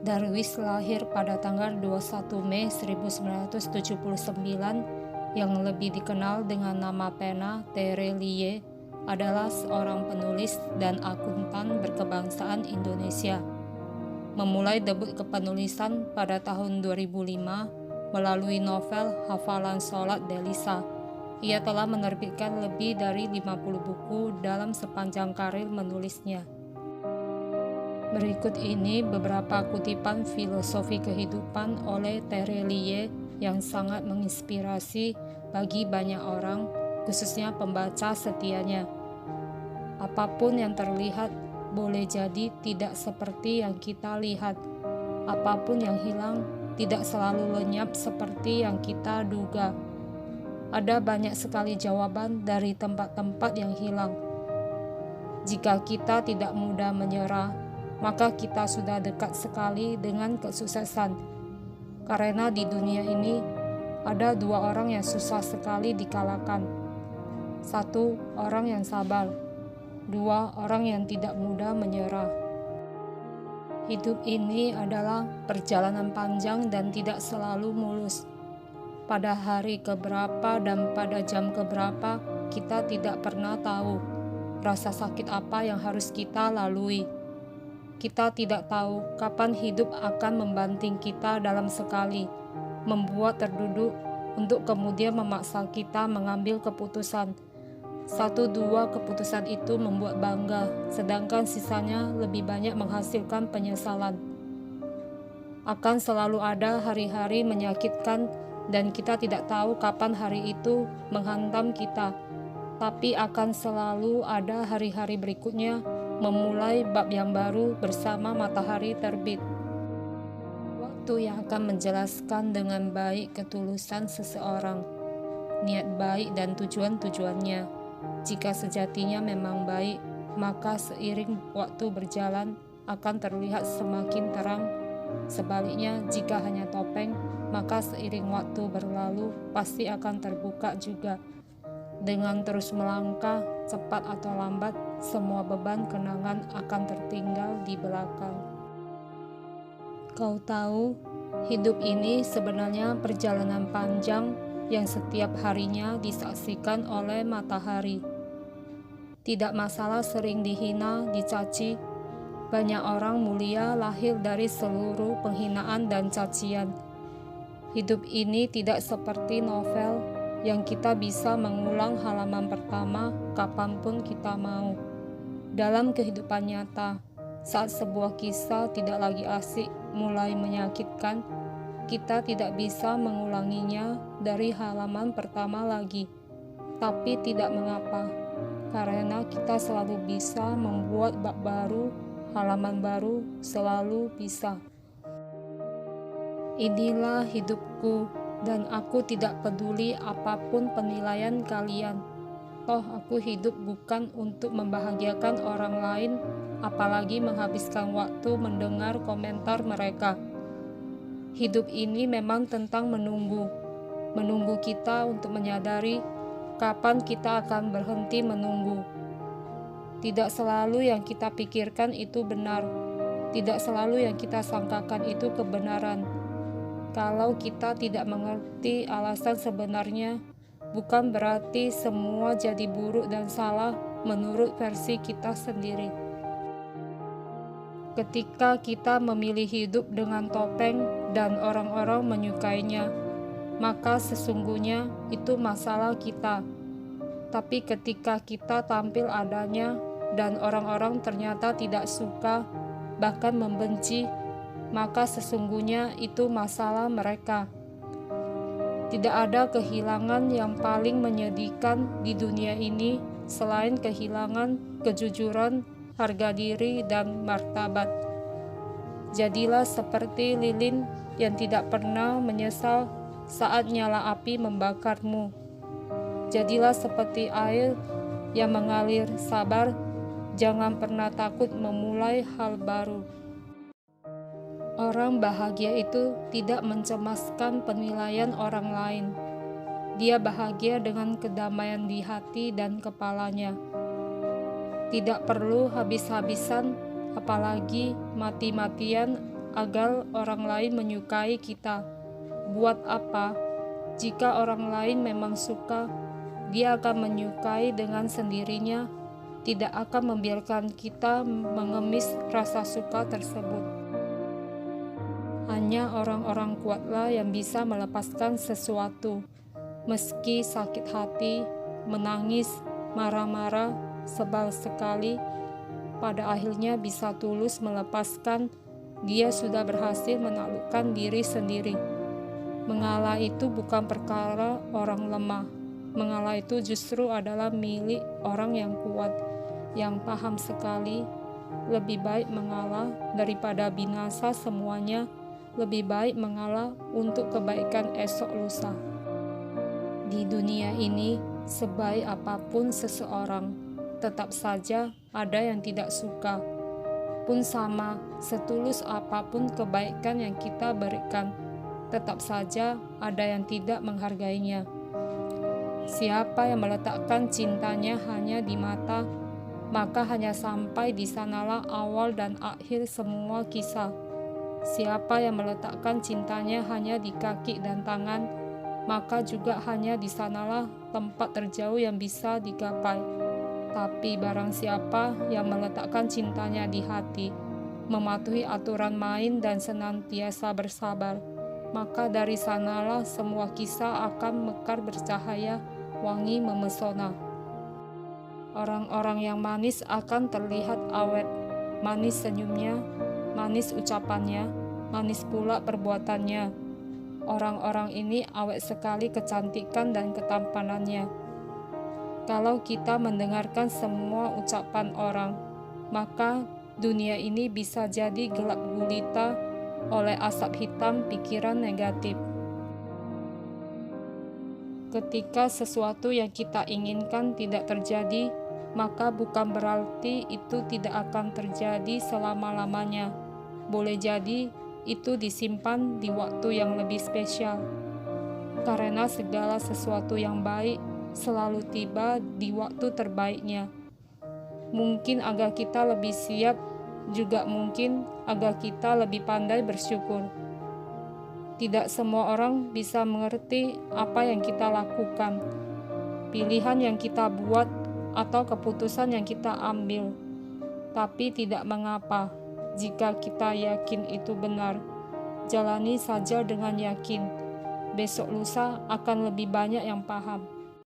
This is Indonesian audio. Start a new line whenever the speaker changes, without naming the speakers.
Darwis lahir pada tanggal 21 Mei 1979 yang lebih dikenal dengan nama pena Terelie, adalah seorang penulis dan akuntan berkebangsaan Indonesia. Memulai debut kepenulisan pada tahun 2005 melalui novel Hafalan Sholat Delisa. Ia telah menerbitkan lebih dari 50 buku dalam sepanjang karir menulisnya. Berikut ini beberapa kutipan filosofi kehidupan oleh Terelie yang sangat menginspirasi bagi banyak orang, khususnya pembaca setianya. Apapun yang terlihat boleh jadi tidak seperti yang kita lihat. Apapun yang hilang tidak selalu lenyap seperti yang kita duga. Ada banyak sekali jawaban dari tempat-tempat yang hilang. Jika kita tidak mudah menyerah, maka kita sudah dekat sekali dengan kesuksesan. Karena di dunia ini ada dua orang yang susah sekali dikalahkan. Satu, orang yang sabar. Dua, orang yang tidak mudah menyerah. Hidup ini adalah perjalanan panjang dan tidak selalu mulus. Pada hari keberapa dan pada jam keberapa, kita tidak pernah tahu rasa sakit apa yang harus kita lalui. Kita tidak tahu kapan hidup akan membanting kita dalam sekali, membuat terduduk untuk kemudian memaksa kita mengambil keputusan. Satu dua keputusan itu membuat bangga, sedangkan sisanya lebih banyak menghasilkan penyesalan. Akan selalu ada hari-hari menyakitkan dan kita tidak tahu kapan hari itu menghantam kita. Tapi akan selalu ada hari-hari berikutnya, memulai bab yang baru bersama matahari terbit. Waktu yang akan menjelaskan dengan baik ketulusan seseorang, niat baik dan tujuan-tujuannya. Jika sejatinya memang baik, maka seiring waktu berjalan akan terlihat semakin terang. Sebaliknya, jika hanya topeng, maka seiring waktu berlalu pasti akan terbuka juga. Dengan terus melangkah, cepat atau lambat, semua beban kenangan akan tertinggal di belakang. Kau tahu, hidup ini sebenarnya perjalanan panjang yang setiap harinya disaksikan oleh matahari. Tidak masalah sering dihina, dicaci. Banyak orang mulia lahir dari seluruh penghinaan dan cacian. Hidup ini tidak seperti novel yang kita bisa mengulang halaman pertama kapanpun kita mau. Dalam kehidupan nyata, saat sebuah kisah tidak lagi asik, mulai menyakitkan, kita tidak bisa mengulanginya dari halaman pertama lagi. Tapi tidak mengapa, karena kita selalu bisa membuat bab baru, halaman baru, selalu bisa. Inilah hidupku, dan aku tidak peduli apapun penilaian kalian. Toh aku hidup bukan untuk membahagiakan orang lain, apalagi menghabiskan waktu mendengar komentar mereka. Hidup ini memang tentang menunggu kita untuk menyadari kapan kita akan berhenti menunggu. Tidak selalu yang kita pikirkan itu benar, tidak selalu yang kita sangkakan itu kebenaran. Kalau kita tidak mengerti alasan sebenarnya, bukan berarti semua jadi buruk dan salah menurut versi kita sendiri. Ketika kita memilih hidup dengan topeng dan orang-orang menyukainya, maka sesungguhnya itu masalah kita. Tapi ketika kita tampil adanya dan orang-orang ternyata tidak suka, bahkan membenci, maka sesungguhnya itu masalah mereka. Tidak ada kehilangan yang paling menyedihkan di dunia ini selain kehilangan kejujuran, harga diri, dan martabat. Jadilah seperti lilin yang tidak pernah menyesal saat nyala api membakarmu. Jadilah seperti air yang mengalir sabar, jangan pernah takut memulai hal baru. Orang bahagia itu tidak mencemaskan penilaian orang lain. Dia bahagia dengan kedamaian di hati dan kepalanya. Tidak perlu habis-habisan, apalagi mati-matian agar orang lain menyukai kita. Buat apa? Jika orang lain memang suka, dia akan menyukai dengan sendirinya, tidak akan membiarkan kita mengemis rasa suka tersebut. Hanya orang-orang kuatlah yang bisa melepaskan sesuatu, meski sakit hati, menangis, marah-marah, sebal sekali, pada akhirnya bisa tulus melepaskan. Dia sudah berhasil menaklukkan diri sendiri. Mengalah itu bukan perkara orang lemah. Mengalah itu justru adalah milik orang yang kuat, yang paham sekali. Lebih baik mengalah daripada binasa semuanya. Lebih baik mengalah untuk kebaikan esok lusa. Di dunia ini, sebaik apapun seseorang, tetap saja ada yang tidak suka. Pun sama, setulus apapun kebaikan yang kita berikan, tetap saja ada yang tidak menghargainya. Siapa yang meletakkan cintanya hanya di mata, maka hanya sampai di sanalah awal dan akhir semua kisah. Siapa yang meletakkan cintanya hanya di kaki dan tangan, maka juga hanya di sanalah tempat terjauh yang bisa digapai. Tapi barang siapa yang meletakkan cintanya di hati, mematuhi aturan main dan senantiasa bersabar, maka dari sanalah semua kisah akan mekar bercahaya, wangi memesona. Orang-orang yang manis akan terlihat awet, manis senyumnya, manis ucapannya, manis pula perbuatannya. Orang-orang ini awet sekali kecantikan dan ketampanannya. Kalau kita mendengarkan semua ucapan orang, maka dunia ini bisa jadi gelap gulita oleh asap hitam pikiran negatif. Ketika sesuatu yang kita inginkan tidak terjadi, maka bukan berarti itu tidak akan terjadi selama-lamanya. Boleh jadi itu disimpan di waktu yang lebih spesial. Karena segala sesuatu yang baik selalu tiba di waktu terbaiknya. Mungkin agar kita lebih siap, juga mungkin agar kita lebih pandai bersyukur. Tidak semua orang bisa mengerti apa yang kita lakukan, pilihan yang kita buat, atau keputusan yang kita ambil. Tapi tidak mengapa, jika kita yakin itu benar, jalani saja dengan yakin. Besok lusa akan lebih banyak yang paham.